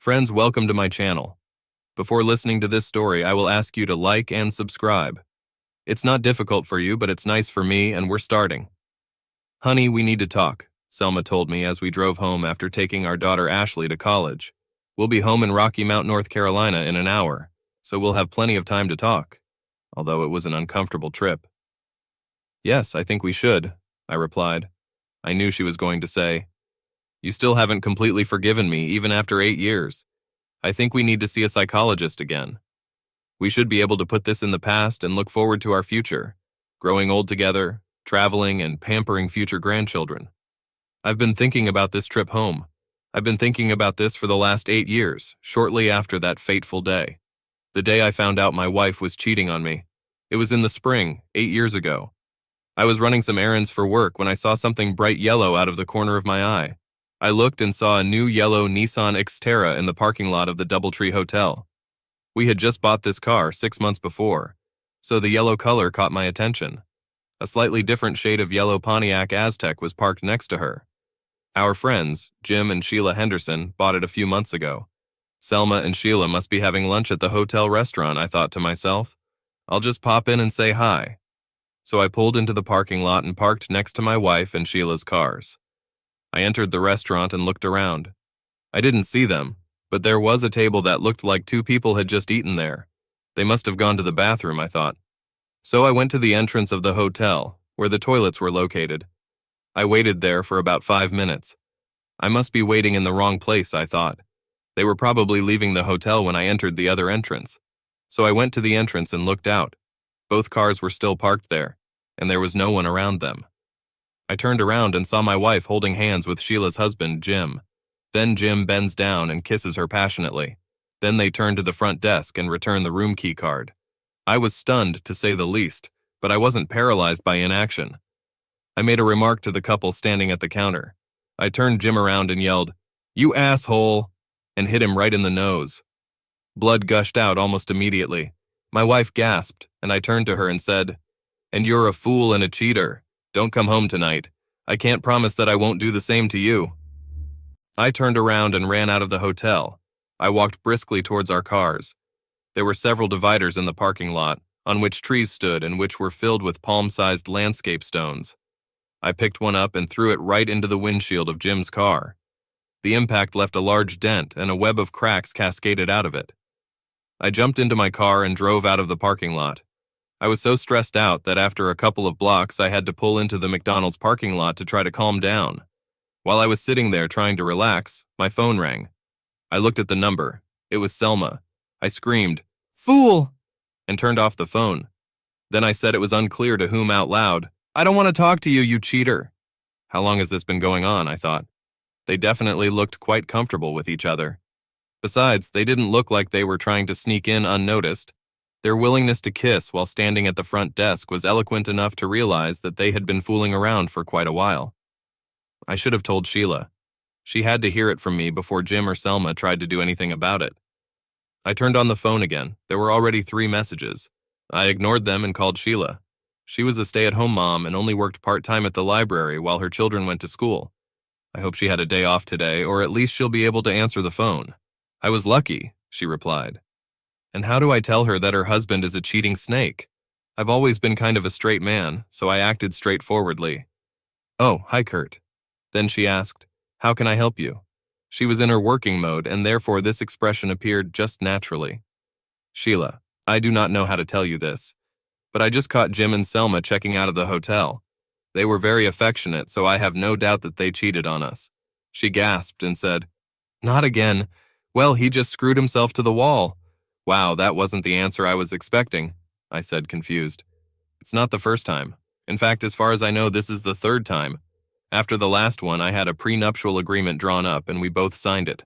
Friends, welcome to my channel. Before listening to this story, I will ask you to like and subscribe. It's not difficult for you, but it's nice for me, and we're starting. Honey, we need to talk, Selma told me as we drove home after taking our daughter Ashley to college. We'll be home in Rocky Mount, North Carolina in an hour, so we'll have plenty of time to talk, although it was an uncomfortable trip. Yes, I think we should, I replied. I knew she was going to say, "You still haven't completely forgiven me, even after 8 years. I think we need to see a psychologist again. We should be able to put this in the past and look forward to our future, growing old together, traveling, and pampering future grandchildren. I've been thinking about this trip home. I've been thinking about this for the last 8 years, shortly after that fateful day. The day I found out my wife was cheating on me. It was in the spring, 8 years ago. I was running some errands for work when I saw something bright yellow out of the corner of my eye. I looked and saw a new yellow Nissan Xterra in the parking lot of the Doubletree Hotel. We had just bought this car 6 months before, so the yellow color caught my attention. A slightly different shade of yellow Pontiac Aztek was parked next to her. Our friends, Jim and Sheila Henderson, bought it a few months ago. Selma and Sheila must be having lunch at the hotel restaurant, I thought to myself. I'll just pop in and say hi. So I pulled into the parking lot and parked next to my wife and Sheila's cars. I entered the restaurant and looked around. I didn't see them, but there was a table that looked like 2 people had just eaten there. They must have gone to the bathroom, I thought. So I went to the entrance of the hotel, where the toilets were located. I waited there for about 5 minutes. I must be waiting in the wrong place, I thought. They were probably leaving the hotel when I entered the other entrance. So I went to the entrance and looked out. Both cars were still parked there, and there was no one around them. I turned around and saw my wife holding hands with Sheila's husband, Jim. Then Jim bends down and kisses her passionately. Then they turn to the front desk and return the room key card. I was stunned, to say the least, but I wasn't paralyzed by inaction. I made a remark to the couple standing at the counter. I turned Jim around and yelled, "You asshole!" and hit him right in the nose. Blood gushed out almost immediately. My wife gasped, and I turned to her and said, "And you're a fool and a cheater. Don't come home tonight. I can't promise that I won't do the same to you." I turned around and ran out of the hotel. I walked briskly towards our cars. There were several dividers in the parking lot, on which trees stood and which were filled with palm-sized landscape stones. I picked one up and threw it right into the windshield of Jim's car. The impact left a large dent and a web of cracks cascaded out of it. I jumped into my car and drove out of the parking lot. I was so stressed out that after a couple of blocks I had to pull into the McDonald's parking lot to try to calm down. While I was sitting there trying to relax, my phone rang. I looked at the number. It was Selma. I screamed, "Fool!" and turned off the phone. Then I said it was unclear to whom out loud, "I don't want to talk to you, you cheater." How long has this been going on, I thought. They definitely looked quite comfortable with each other. Besides, they didn't look like they were trying to sneak in unnoticed. Their willingness to kiss while standing at the front desk was eloquent enough to realize that they had been fooling around for quite a while. I should have told Sheila. She had to hear it from me before Jim or Selma tried to do anything about it. I turned on the phone again. There were already 3 messages. I ignored them and called Sheila. She was a stay-at-home mom and only worked part-time at the library while her children went to school. I hope she had a day off today, or at least she'll be able to answer the phone. I was lucky, she replied. And how do I tell her that her husband is a cheating snake? I've always been kind of a straight man, so I acted straightforwardly. "Oh, hi, Kurt." Then she asked, "How can I help you?" She was in her working mode, and therefore this expression appeared just naturally. "Sheila, I do not know how to tell you this, but I just caught Jim and Selma checking out of the hotel. They were very affectionate, so I have no doubt that they cheated on us." She gasped and said, "Not again. Well, he just screwed himself to the wall." "Wow, that wasn't the answer I was expecting," I said, confused. "It's not the first time. In fact, as far as I know, this is the 3rd time. After the last one, I had a prenuptial agreement drawn up and we both signed it.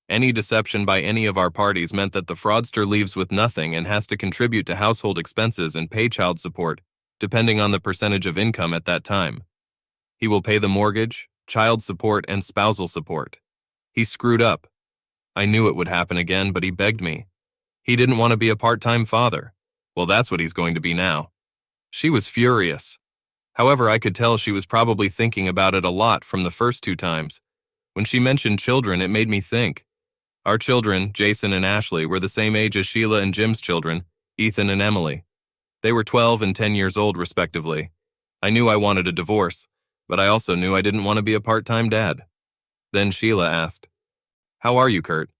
Any deception by any of our parties meant that the fraudster leaves with nothing and has to contribute to household expenses and pay child support, depending on the percentage of income at that time. He will pay the mortgage, child support, and spousal support. He screwed up. I knew it would happen again, but he begged me. He didn't want to be a part-time father. Well, that's what he's going to be now." She was furious. However, I could tell she was probably thinking about it a lot from the first 2 times. When she mentioned children, it made me think. Our children, Jason and Ashley, were the same age as Sheila and Jim's children, Ethan and Emily. They were 12 and 10 years old, respectively. I knew I wanted a divorce, but I also knew I didn't want to be a part-time dad. Then Sheila asked, "How are you, Kurt?"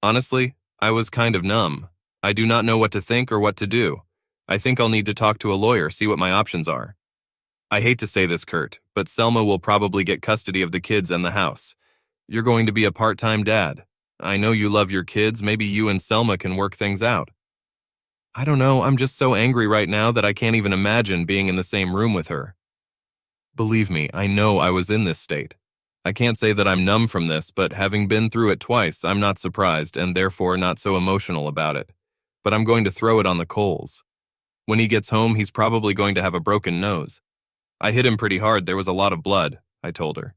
Honestly, I was kind of numb. I do not know what to think or what to do. I think I'll need to talk to a lawyer, see what my options are. I hate to say this, Kurt, but Selma will probably get custody of the kids and the house. You're going to be a part-time dad. I know you love your kids. Maybe you and Selma can work things out. I don't know. I'm just so angry right now that I can't even imagine being in the same room with her. Believe me, I know I was in this state. I can't say that I'm numb from this, but having been through it twice, I'm not surprised and therefore not so emotional about it. But I'm going to throw it on the coals. When he gets home, he's probably going to have a broken nose. I hit him pretty hard. There was a lot of blood, I told her.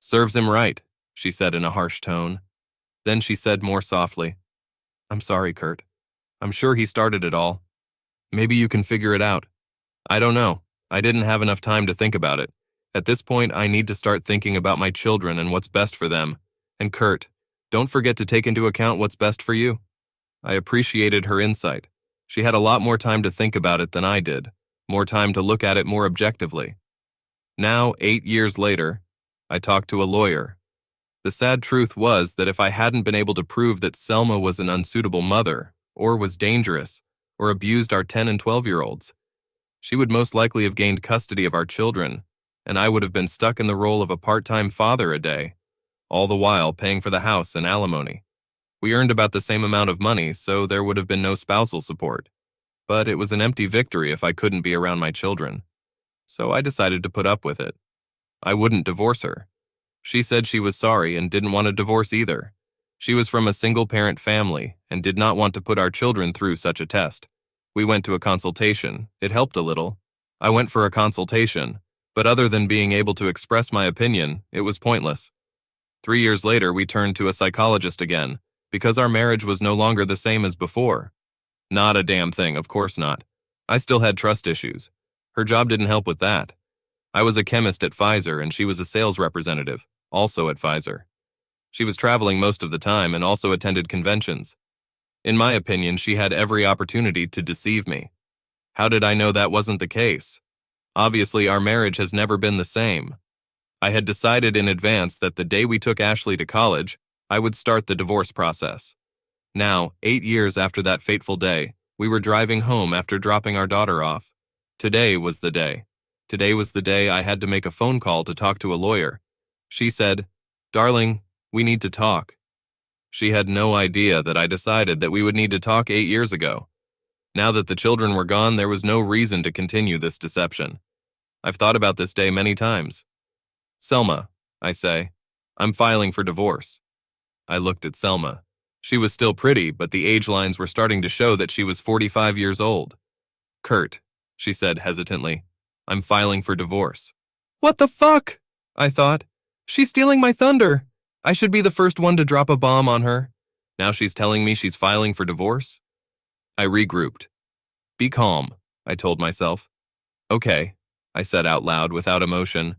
Serves him right, she said in a harsh tone. Then she said more softly, I'm sorry, Kurt. I'm sure he started it all. Maybe you can figure it out. I don't know. I didn't have enough time to think about it. At this point, I need to start thinking about my children and what's best for them. And Kurt, don't forget to take into account what's best for you. I appreciated her insight. She had a lot more time to think about it than I did, more time to look at it more objectively. Now, 8 years later, I talked to a lawyer. The sad truth was that if I hadn't been able to prove that Selma was an unsuitable mother, or was dangerous, or abused our 10 and 12-year-olds, she would most likely have gained custody of our children, and I would have been stuck in the role of a part-time father a day, all the while paying for the house and alimony. We earned about the same amount of money, so there would have been no spousal support. But it was an empty victory if I couldn't be around my children. So I decided to put up with it. I wouldn't divorce her. She said she was sorry and didn't want a divorce either. She was from a single-parent family and did not want to put our children through such a test. We went to a consultation. It helped a little. I went for a consultation, but other than being able to express my opinion, it was pointless. 3 years later, we turned to a psychologist again, because our marriage was no longer the same as before. Not a damn thing, of course not. I still had trust issues. Her job didn't help with that. I was a chemist at Pfizer and she was a sales representative, also at Pfizer. She was traveling most of the time and also attended conventions. In my opinion, she had every opportunity to deceive me. How did I know that wasn't the case? Obviously, our marriage has never been the same. I had decided in advance that the day we took Ashley to college, I would start the divorce process. Now, 8 years after that fateful day, we were driving home after dropping our daughter off. Today was the day. Today was the day I had to make a phone call to talk to a lawyer. She said, "Darling, we need to talk." She had no idea that I decided that we would need to talk 8 years ago. Now that the children were gone, there was no reason to continue this deception. I've thought about this day many times. "Selma," I say, "I'm filing for divorce." I looked at Selma. She was still pretty, but the age lines were starting to show that she was 45 years old. "Kurt," she said hesitantly, "I'm filing for divorce." What the fuck? I thought. She's stealing my thunder. I should be the first one to drop a bomb on her. Now she's telling me she's filing for divorce? I regrouped. Be calm, I told myself. Okay, I said out loud without emotion.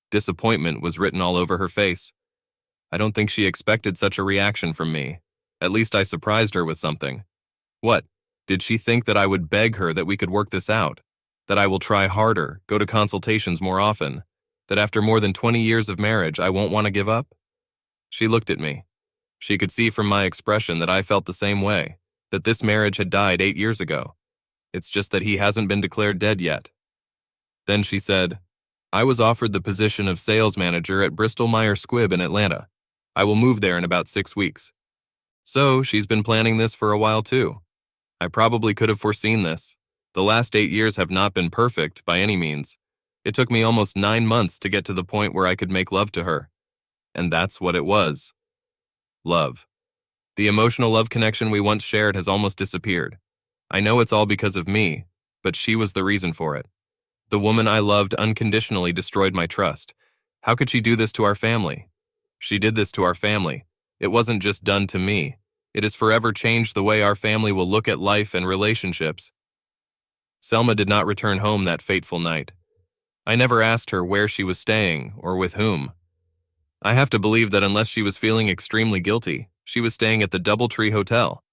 Disappointment was written all over her face. I don't think she expected such a reaction from me. At least I surprised her with something. What? Did she think that I would beg her that we could work this out? That I will try harder, go to consultations more often? That after more than 20 years of marriage, I won't want to give up? She looked at me. She could see from my expression that I felt the same way, that this marriage had died 8 years ago. It's just that he hasn't been declared dead yet. Then she said, I was offered the position of sales manager at Bristol Myers Squibb in Atlanta. I will move there in about 6 weeks. So she's been planning this for a while too. I probably could have foreseen this. The last 8 years have not been perfect by any means. It took me almost 9 months to get to the point where I could make love to her. And that's what it was. Love. The emotional love connection we once shared has almost disappeared. I know it's all because of me, but she was the reason for it. The woman I loved unconditionally destroyed my trust. How could she do this to our family? She did this to our family. It wasn't just done to me. It has forever changed the way our family will look at life and relationships. Selma did not return home that fateful night. I never asked her where she was staying or with whom. I have to believe that unless she was feeling extremely guilty, She was staying at the DoubleTree Hotel.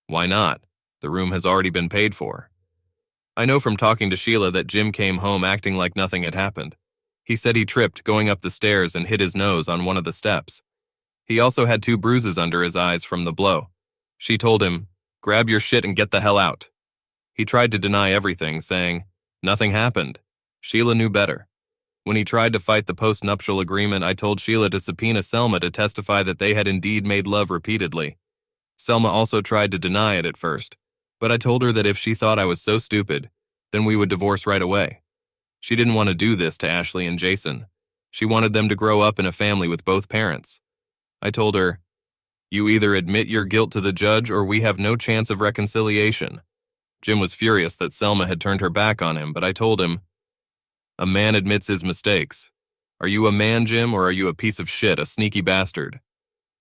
Why not? The room has already been paid for. I know from talking to Sheila that Jim came home acting like nothing had happened. He said he tripped going up the stairs and hit his nose on one of the steps. He also had 2 bruises under his eyes from the blow. She told him, "Grab your shit and get the hell out." He tried to deny everything, saying, "Nothing happened." Sheila knew better. When he tried to fight the post-nuptial agreement, I told Sheila to subpoena Selma to testify that they had indeed made love repeatedly. Selma also tried to deny it at first, but I told her that if she thought I was so stupid, then we would divorce right away. She didn't want to do this to Ashley and Jason. She wanted them to grow up in a family with both parents. I told her, "You either admit your guilt to the judge or we have no chance of reconciliation." Jim was furious that Selma had turned her back on him, but I told him, "A man admits his mistakes. Are you a man, Jim, or are you a piece of shit, a sneaky bastard?"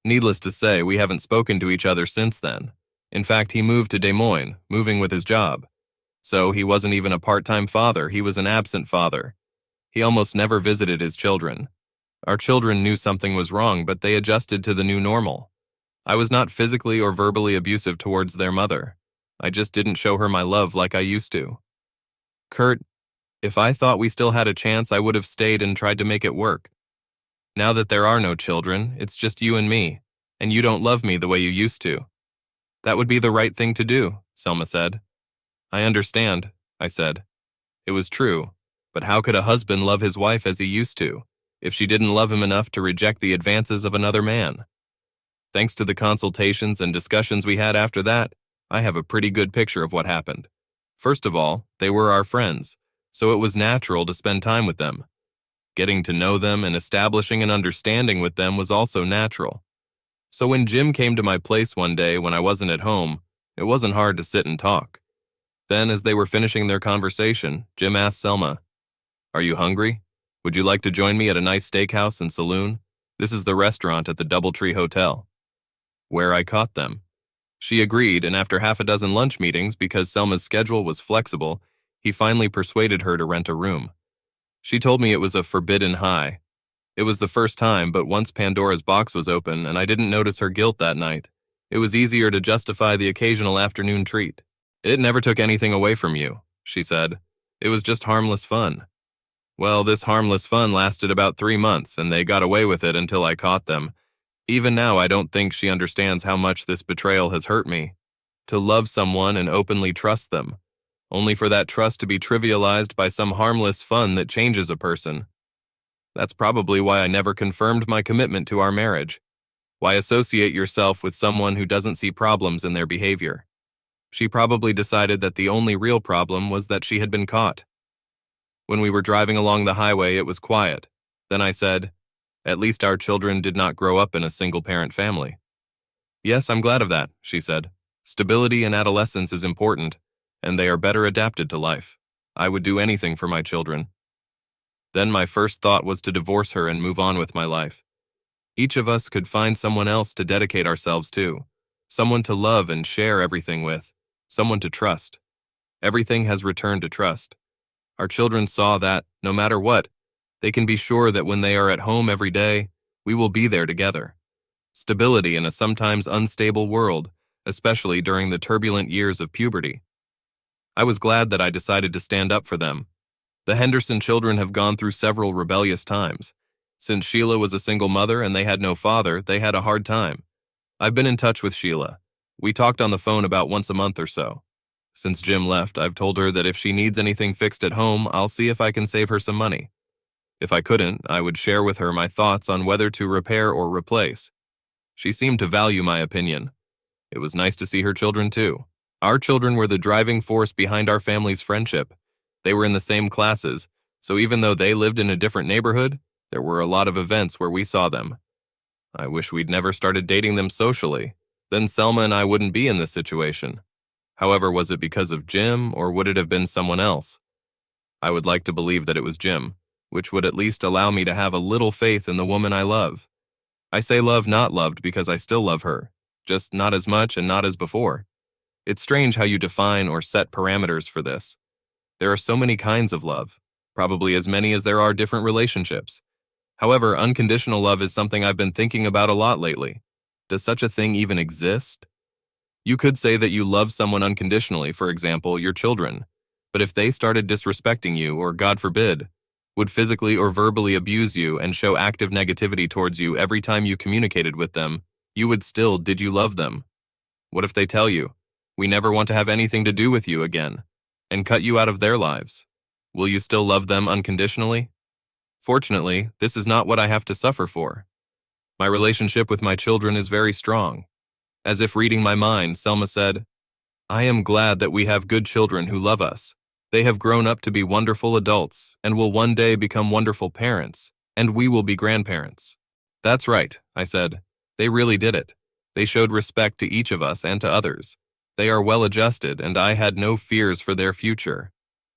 Needless to say, we haven't spoken to each other since then. In fact, he moved to Des Moines, moving with his job. So he wasn't even a part-time father, he was an absent father. He almost never visited his children. Our children knew something was wrong, but they adjusted to the new normal. I was not physically or verbally abusive towards their mother. I just didn't show her my love like I used to. Kurt, if I thought we still had a chance, I would have stayed and tried to make it work. Now that there are no children, it's just you and me, and you don't love me the way you used to. That would be the right thing to do, Selma said. I understand, I said. It was true, but how could a husband love his wife as he used to, if she didn't love him enough to reject the advances of another man? Thanks to the consultations and discussions we had after that, I have a pretty good picture of what happened. First of all, they were our friends, so it was natural to spend time with them. Getting to know them and establishing an understanding with them was also natural. So when Jim came to my place one day when I wasn't at home, it wasn't hard to sit and talk. Then, as they were finishing their conversation, Jim asked Selma, "Are you hungry? Would you like to join me at a nice steakhouse and saloon? This is the restaurant at the DoubleTree Hotel." Where I caught them. She agreed, and after half a dozen lunch meetings, because Selma's schedule was flexible, he finally persuaded her to rent a room. She told me it was a forbidden high. It was the first time, but once Pandora's box was open and I didn't notice her guilt that night, it was easier to justify the occasional afternoon treat. "It never took anything away from you," she said. "It was just harmless fun." Well, this harmless fun lasted about 3 months, and they got away with it until I caught them. Even now, I don't think she understands how much this betrayal has hurt me. To love someone and openly trust them, only for that trust to be trivialized by some harmless fun that changes a person. That's probably why I never confirmed my commitment to our marriage. Why associate yourself with someone who doesn't see problems in their behavior? She probably decided that the only real problem was that she had been caught. When we were driving along the highway, it was quiet. Then I said, "At least our children did not grow up in a single-parent family." "Yes, I'm glad of that," she said. "Stability in adolescence is important, and they are better adapted to life. I would do anything for my children." Then my first thought was to divorce her and move on with my life. Each of us could find someone else to dedicate ourselves to, someone to love and share everything with, someone to trust. Everything has returned to trust. Our children saw that, no matter what, they can be sure that when they are at home every day, we will be there together. Stability in a sometimes unstable world, especially during the turbulent years of puberty. I was glad that I decided to stand up for them. The Henderson children have gone through several rebellious times. Since Sheila was a single mother and they had no father, they had a hard time. I've been in touch with Sheila. We talked on the phone about once a month or so. Since Jim left, I've told her that if she needs anything fixed at home, I'll see if I can save her some money. If I couldn't, I would share with her my thoughts on whether to repair or replace. She seemed to value my opinion. It was nice to see her children too. Our children were the driving force behind our family's friendship. They were in the same classes, so even though they lived in a different neighborhood, there were a lot of events where we saw them. I wish we'd never started dating them socially. Then Selma and I wouldn't be in this situation. However, was it because of Jim, or would it have been someone else? I would like to believe that it was Jim, which would at least allow me to have a little faith in the woman I love. I say love not loved because I still love her, just not as much and not as before. It's strange how you define or set parameters for this. There are so many kinds of love, probably as many as there are different relationships. However, unconditional love is something I've been thinking about a lot lately. Does such a thing even exist? You could say that you love someone unconditionally, for example, your children, but if they started disrespecting you, or God forbid, would physically or verbally abuse you and show active negativity towards you every time you communicated with them, you would still, did you love them? What if they tell you, we never want to have anything to do with you again, and cut you out of their lives? Will you still love them unconditionally? Fortunately, this is not what I have to suffer for. My relationship with my children is very strong. As if reading my mind, Selma said, I am glad that we have good children who love us. They have grown up to be wonderful adults and will one day become wonderful parents, and we will be grandparents. That's right, I said. They really did it. They showed respect to each of us and to others. They are well adjusted, and I had no fears for their future.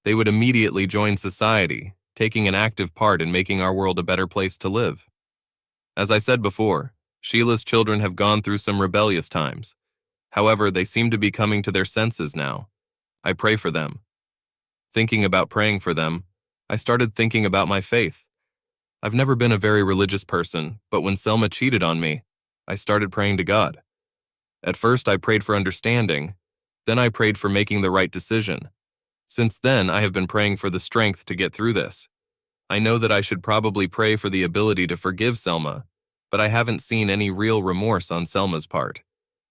They would immediately join society, taking an active part in making our world a better place to live. As I said before, Sheila's children have gone through some rebellious times. However, they seem to be coming to their senses now. I pray for them. Thinking about praying for them, I started thinking about my faith. I've never been a very religious person, but when Selma cheated on me, I started praying to God. At first, I prayed for understanding. Then I prayed for making the right decision. Since then, I have been praying for the strength to get through this. I know that I should probably pray for the ability to forgive Selma, but I haven't seen any real remorse on Selma's part.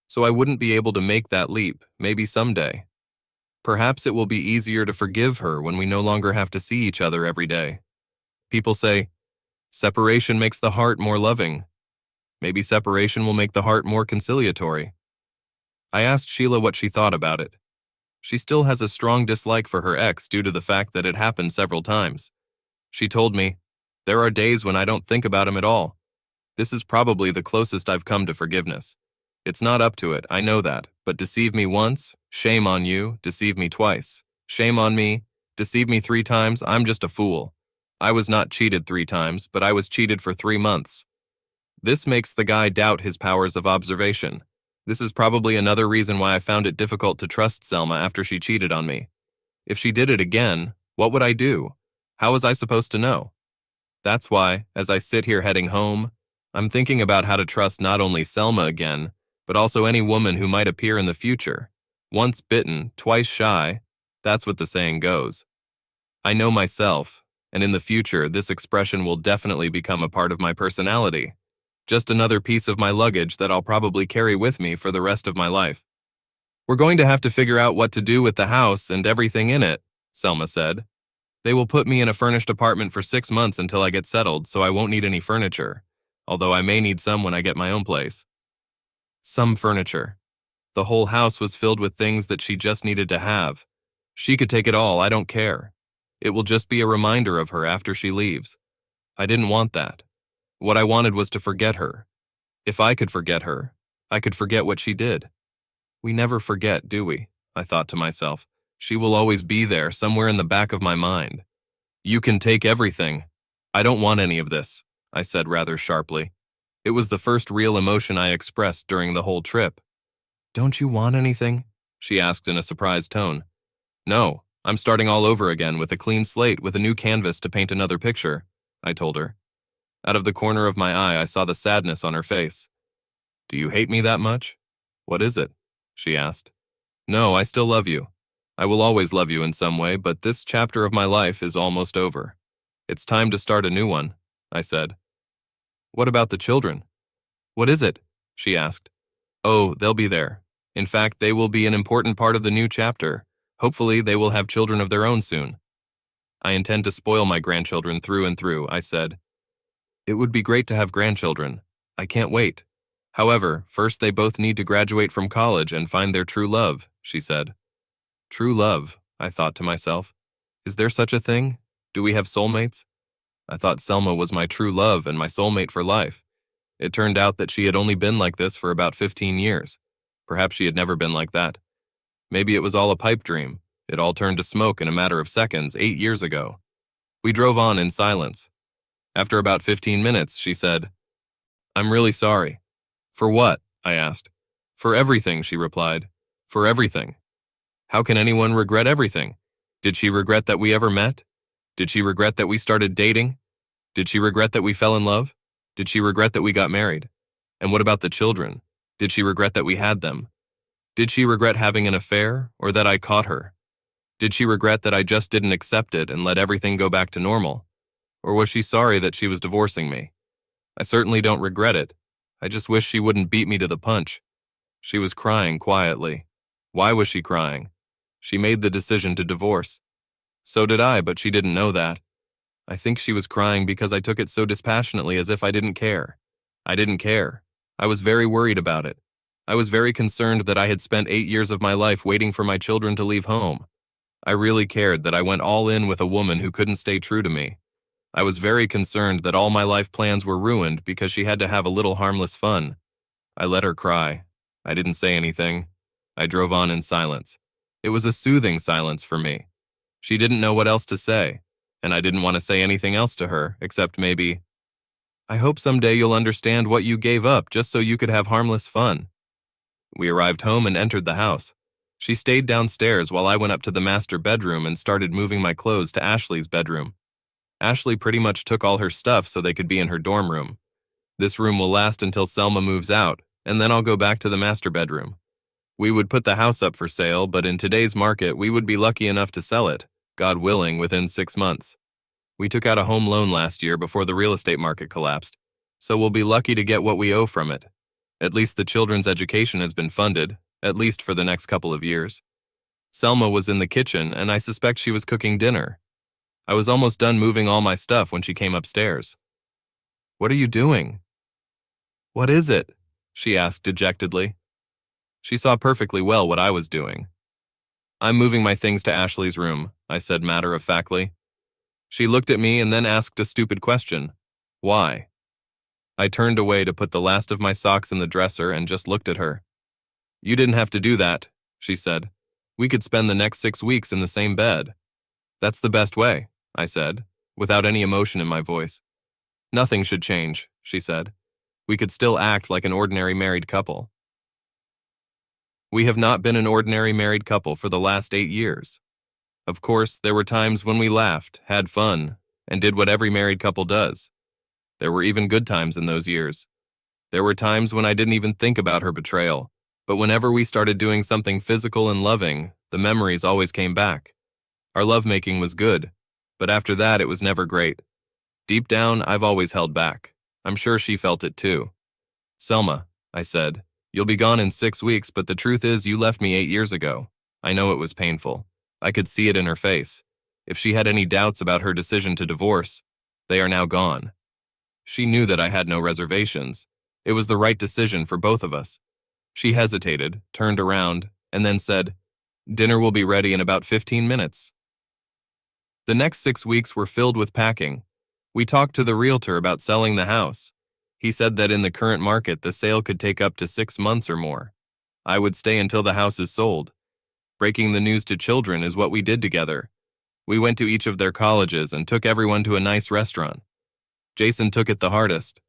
So I wouldn't be able to make that leap, maybe someday. Perhaps it will be easier to forgive her when we no longer have to see each other every day. People say, separation makes the heart more loving. Maybe separation will make the heart more conciliatory. I asked Sheila what she thought about it. She still has a strong dislike for her ex due to the fact that it happened several times. She told me, there are days when I don't think about him at all. This is probably the closest I've come to forgiveness. It's not up to it, I know that, but deceive me once, shame on you, deceive me twice. Shame on me, deceive me 3 times, I'm just a fool. I was not cheated 3 times, but I was cheated for 3 months. This makes the guy doubt his powers of observation. This is probably another reason why I found it difficult to trust Selma after she cheated on me. If she did it again, what would I do? How was I supposed to know? That's why, as I sit here heading home, I'm thinking about how to trust not only Selma again, but also any woman who might appear in the future. Once bitten, twice shy, that's what the saying goes. I know myself, and in the future, this expression will definitely become a part of my personality. Just another piece of my luggage that I'll probably carry with me for the rest of my life. We're going to have to figure out what to do with the house and everything in it, Selma said. They will put me in a furnished apartment for 6 months until I get settled, so I won't need any furniture, although I may need some when I get my own place. Some furniture. The whole house was filled with things that she just needed to have. She could take it all, I don't care. It will just be a reminder of her after she leaves. I didn't want that. What I wanted was to forget her. If I could forget her, I could forget what she did. We never forget, do we? I thought to myself. She will always be there, somewhere in the back of my mind. You can take everything. I don't want any of this, I said rather sharply. It was the first real emotion I expressed during the whole trip. Don't you want anything? She asked in a surprised tone. No, I'm starting all over again with a clean slate with a new canvas to paint another picture, I told her. Out of the corner of my eye, I saw the sadness on her face. Do you hate me that much? What is it? She asked. No, I still love you. I will always love you in some way, but this chapter of my life is almost over. It's time to start a new one, I said. What about the children? What is it? She asked. Oh, they'll be there. In fact, they will be an important part of the new chapter. Hopefully, they will have children of their own soon. I intend to spoil my grandchildren through and through, I said. It would be great to have grandchildren. I can't wait. However, first they both need to graduate from college and find their true love, she said. True love, I thought to myself. Is there such a thing? Do we have soulmates? I thought Selma was my true love and my soulmate for life. It turned out that she had only been like this for about 15 years. Perhaps she had never been like that. Maybe it was all a pipe dream. It all turned to smoke in a matter of seconds 8 years ago. We drove on in silence. After about 15 minutes, she said, I'm really sorry. For what? I asked. For everything, she replied. For everything. How can anyone regret everything? Did she regret that we ever met? Did she regret that we started dating? Did she regret that we fell in love? Did she regret that we got married? And what about the children? Did she regret that we had them? Did she regret having an affair, or that I caught her? Did she regret that I just didn't accept it and let everything go back to normal? Or was she sorry that she was divorcing me? I certainly don't regret it. I just wish she wouldn't beat me to the punch. She was crying quietly. Why was she crying? She made the decision to divorce. So did I, but she didn't know that. I think she was crying because I took it so dispassionately, as if I didn't care. I didn't care. I was very worried about it. I was very concerned that I had spent 8 years of my life waiting for my children to leave home. I really cared that I went all in with a woman who couldn't stay true to me. I was very concerned that all my life plans were ruined because she had to have a little harmless fun. I let her cry. I didn't say anything. I drove on in silence. It was a soothing silence for me. She didn't know what else to say, and I didn't want to say anything else to her, except maybe, "I hope someday you'll understand what you gave up just so you could have harmless fun." We arrived home and entered the house. She stayed downstairs while I went up to the master bedroom and started moving my clothes to Ashley's bedroom. Ashley pretty much took all her stuff so they could be in her dorm room. This room will last until Selma moves out, and then I'll go back to the master bedroom. We would put the house up for sale, but in today's market, we would be lucky enough to sell it, God willing, within 6 months. We took out a home loan last year before the real estate market collapsed, so we'll be lucky to get what we owe from it. At least the children's education has been funded, at least for the next couple of years. Selma was in the kitchen, and I suspect she was cooking dinner. I was almost done moving all my stuff when she came upstairs. "What are you doing?" "What is it?" she asked dejectedly. She saw perfectly well what I was doing. "I'm moving my things to Ashley's room," I said matter-of-factly. She looked at me and then asked a stupid question. "Why?" I turned away to put the last of my socks in the dresser and just looked at her. "You didn't have to do that," she said. "We could spend the next 6 weeks in the same bed." "That's the best way," I said, without any emotion in my voice. "Nothing should change," she said. "We could still act like an ordinary married couple." We have not been an ordinary married couple for the last 8 years. Of course, there were times when we laughed, had fun, and did what every married couple does. There were even good times in those years. There were times when I didn't even think about her betrayal, but whenever we started doing something physical and loving, the memories always came back. Our lovemaking was good, but after that it was never great. Deep down, I've always held back. I'm sure she felt it too. "Selma," I said, "you'll be gone in 6 weeks, but the truth is you left me 8 years ago. I know it was painful. I could see it in her face. If she had any doubts about her decision to divorce, they are now gone." She knew that I had no reservations. It was the right decision for both of us. She hesitated, turned around, and then said, "Dinner will be ready in about 15 minutes. The next 6 weeks were filled with packing. We talked to the realtor about selling the house. He said that in the current market, the sale could take up to 6 months or more. I would stay until the house is sold. Breaking the news to children is what we did together. We went to each of their colleges and took everyone to a nice restaurant. Jason took it the hardest.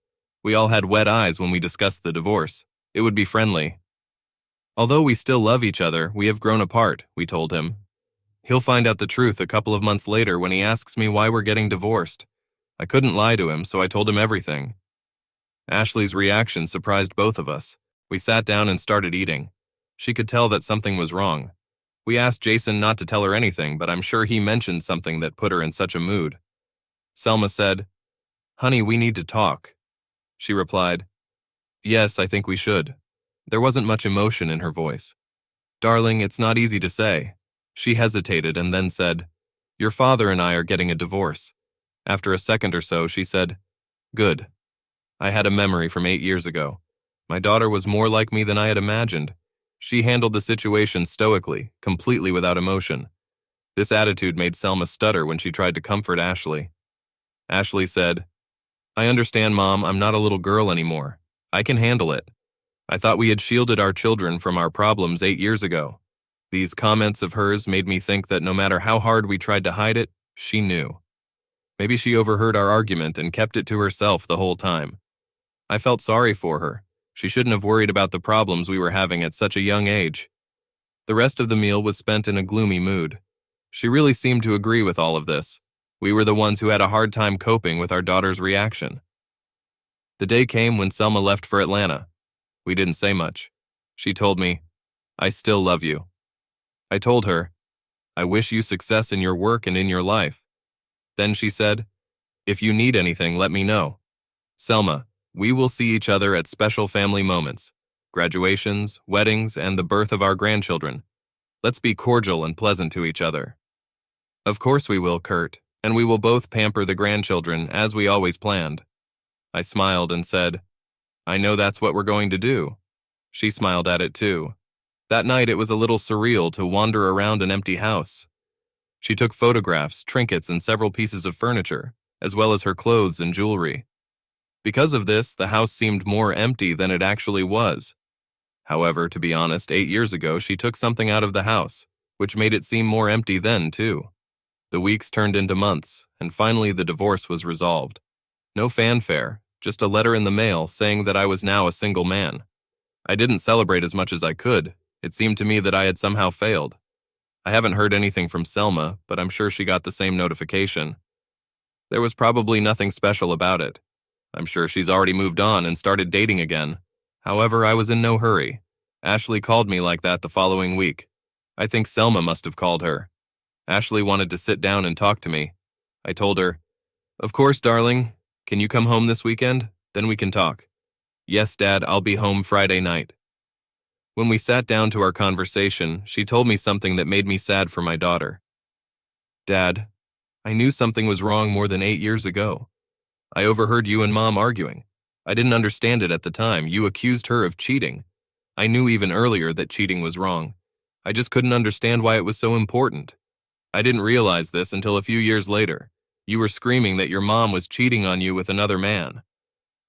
We all had wet eyes when we discussed the divorce. It would be friendly. "Although we still love each other, we have grown apart," we told him. "He'll find out the truth a couple of months later when he asks me why we're getting divorced." I couldn't lie to him, so I told him everything. Ashley's reaction surprised both of us. We sat down and started eating. She could tell that something was wrong. We asked Jason not to tell her anything, but I'm sure he mentioned something that put her in such a mood. Selma said, "Honey, we need to talk." She replied, "Yes, I think we should." There wasn't much emotion in her voice. "Darling, it's not easy to say." She hesitated and then said, "Your father and I are getting a divorce." After a second or so, she said, "Good." I had a memory from 8 years ago. My daughter was more like me than I had imagined. She handled the situation stoically, completely without emotion. This attitude made Selma stutter when she tried to comfort Ashley. Ashley said, "I understand, Mom, I'm not a little girl anymore. I can handle it. I thought we had shielded our children from our problems 8 years ago." These comments of hers made me think that no matter how hard we tried to hide it, she knew. Maybe she overheard our argument and kept it to herself the whole time. I felt sorry for her. She shouldn't have worried about the problems we were having at such a young age. The rest of the meal was spent in a gloomy mood. She really seemed to agree with all of this. We were the ones who had a hard time coping with our daughter's reaction. The day came when Selma left for Atlanta. We didn't say much. She told me, "I still love you." I told her, "I wish you success in your work and in your life." Then she said, "If you need anything, let me know. Selma, we will see each other at special family moments, graduations, weddings, and the birth of our grandchildren. Let's be cordial and pleasant to each other." "Of course we will, Kurt, and we will both pamper the grandchildren as we always planned." I smiled and said, "I know that's what we're going to do." She smiled at it too. That night it was a little surreal to wander around an empty house. She took photographs, trinkets, and several pieces of furniture, as well as her clothes and jewelry. Because of this, the house seemed more empty than it actually was. However, to be honest, 8 years ago she took something out of the house, which made it seem more empty then too. The weeks turned into months, and finally the divorce was resolved. No fanfare, just a letter in the mail saying that I was now a single man. I didn't celebrate as much as I could. It seemed to me that I had somehow failed. I haven't heard anything from Selma, but I'm sure she got the same notification. There was probably nothing special about it. I'm sure she's already moved on and started dating again. However, I was in no hurry. Ashley called me like that the following week. I think Selma must have called her. Ashley wanted to sit down and talk to me. I told her, "Of course, darling. Can you come home this weekend? Then we can talk." "Yes, Dad, I'll be home Friday night." When we sat down to our conversation, she told me something that made me sad for my daughter. "Dad, I knew something was wrong more than 8 years ago. I overheard you and Mom arguing. I didn't understand it at the time. You accused her of cheating. I knew even earlier that cheating was wrong. I just couldn't understand why it was so important. I didn't realize this until a few years later. You were screaming that your mom was cheating on you with another man.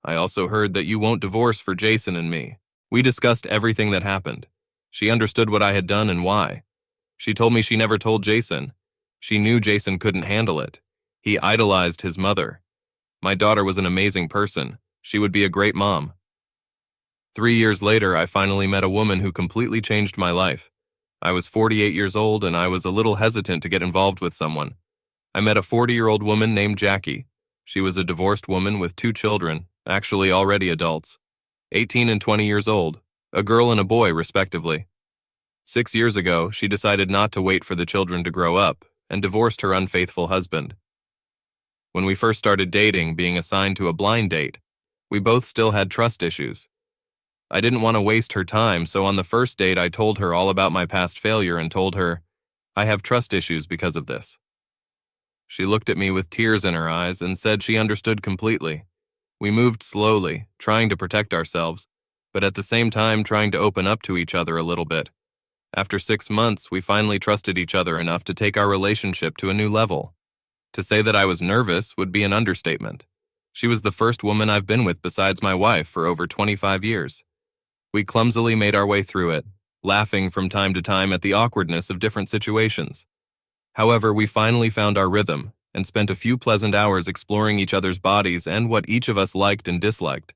I also heard that you won't divorce for Jason and me. We discussed everything that happened. She understood what I had done and why. She told me she never told Jason. She knew Jason couldn't handle it. He idolized his mother. My daughter was an amazing person. She would be a great mom." 3 years later, I finally met a woman who completely changed my life. I was 48 years old and I was a little hesitant to get involved with someone. I met a 40-year-old woman named Jackie. She was a divorced woman with 2 children, actually already adults, 18 and 20 years old, a girl and a boy respectively. 6 years ago, she decided not to wait for the children to grow up and divorced her unfaithful husband. When we first started dating, being assigned to a blind date, we both still had trust issues. I didn't want to waste her time, so on the first date I told her all about my past failure and told her, "I have trust issues because of this." She looked at me with tears in her eyes and said she understood completely. We moved slowly, trying to protect ourselves, but at the same time trying to open up to each other a little bit. After 6 months, we finally trusted each other enough to take our relationship to a new level. To say that I was nervous would be an understatement. She was the first woman I've been with besides my wife for over 25 years. We clumsily made our way through it, laughing from time to time at the awkwardness of different situations. However, we finally found our rhythm and spent a few pleasant hours exploring each other's bodies and what each of us liked and disliked.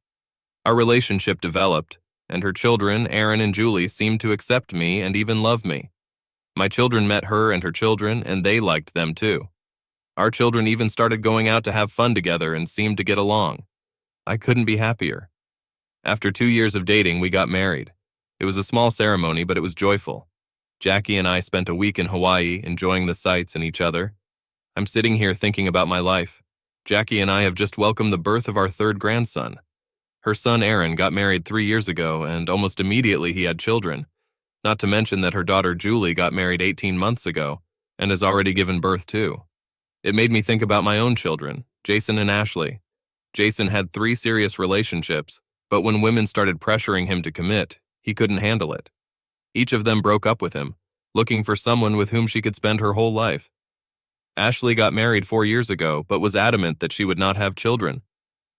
Our relationship developed, and her children, Aaron and Julie, seemed to accept me and even love me. My children met her and her children, and they liked them too. Our children even started going out to have fun together and seemed to get along. I couldn't be happier. After 2 years of dating, we got married. It was a small ceremony, but it was joyful. Jackie and I spent a week in Hawaii, enjoying the sights and each other. I'm sitting here thinking about my life. Jackie and I have just welcomed the birth of our 3rd grandson. Her son Aaron got married 3 years ago, and almost immediately he had children. Not to mention that her daughter Julie got married 18 months ago, and has already given birth too. It made me think about my own children, Jason and Ashley. Jason had 3 serious relationships, but when women started pressuring him to commit, he couldn't handle it. Each of them broke up with him, looking for someone with whom she could spend her whole life. Ashley got married 4 years ago, but was adamant that she would not have children.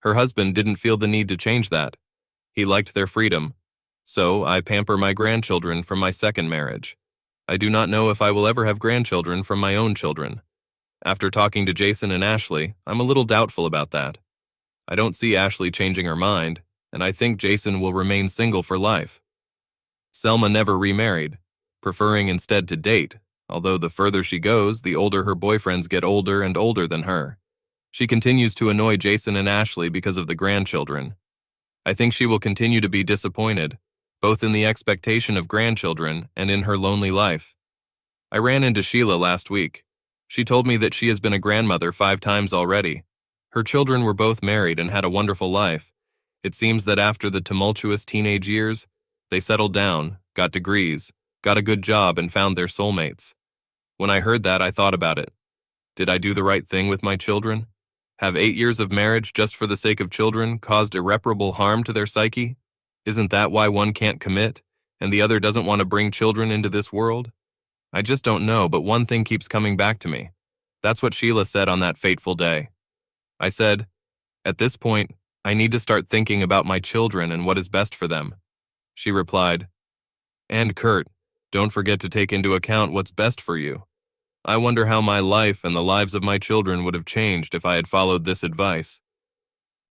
Her husband didn't feel the need to change that. He liked their freedom. So I pamper my grandchildren from my 2nd marriage. I do not know if I will ever have grandchildren from my own children. After talking to Jason and Ashley, I'm a little doubtful about that. I don't see Ashley changing her mind, and I think Jason will remain single for life. Selma never remarried, preferring instead to date, although the further she goes, the older her boyfriends get older and older than her. She continues to annoy Jason and Ashley because of the grandchildren. I think she will continue to be disappointed, both in the expectation of grandchildren and in her lonely life. I ran into Sheila last week. She told me that she has been a grandmother 5 times already. Her children were both married and had a wonderful life. It seems that after the tumultuous teenage years, they settled down, got degrees, got a good job, and found their soulmates. When I heard that, I thought about it. Did I do the right thing with my children? Have 8 years of marriage just for the sake of children caused irreparable harm to their psyche? Isn't that why one can't commit, and the other doesn't want to bring children into this world? I just don't know, but one thing keeps coming back to me. That's what Sheila said on that fateful day. I said, at this point, I need to start thinking about my children and what is best for them. She replied, and Kurt, don't forget to take into account what's best for you. I wonder how my life and the lives of my children would have changed if I had followed this advice.